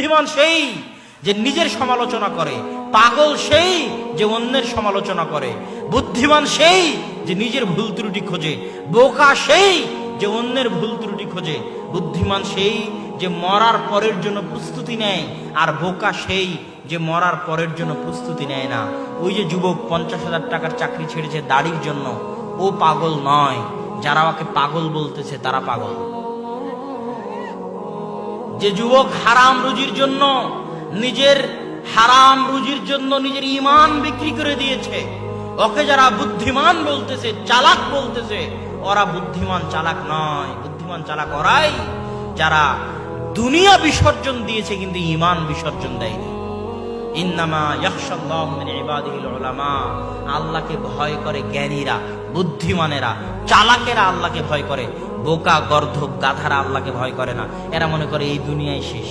বুদ্ধিমান সেই যে নিজের সমালোচনা করে, পাগল সেই যে অন্যের সমালোচনা করে, বুদ্ধিমান সেই যে নিজের ভুল ত্রুটি খোঁজে, বোকা সেই যে অন্যের ভুল ত্রুটি খোঁজে, বুদ্ধিমান সেই যে মরার পরের জন্য প্রস্তুতি নেয়, আর বোকা সেই যে মরার পরের জন্য প্রস্তুতি নেয় না। ওই যে যুবক 50,000 টাকার চাকরি ছেড়েছে দাড়ির জন্য, ও পাগল নয়, যারা ওকে পাগল বলতেছে তারা পাগল। যে যুবক হারাম রুজির জন্য, নিজের হারাম রুজির জন্য নিজের ঈমান বিক্রি করে দিয়েছে, ওকে যারা বুদ্ধিমান বলতেছে, চালাক বলতেছে, ওরা বুদ্ধিমান চালাক নয়। বুদ্ধিমান চালাক ওরাই যারা দুনিয়া বিসর্জন দিয়েছে কিন্তু ঈমান বিসর্জন দেয়নি। ইন্নামা ইয়াখশাল্লাহু মিন ইবাদিহিল উলামা, আল্লাহকে ভয় করে জ্ঞানীরা, বুদ্ধিমানেরা, চালাকেরা আল্লাহকে ভয় করে। বোকা, গর্ধব, গাধারা আল্লাহকে ভয় করে না। এরা মনে করে এই দুনিয়ায় শেষ।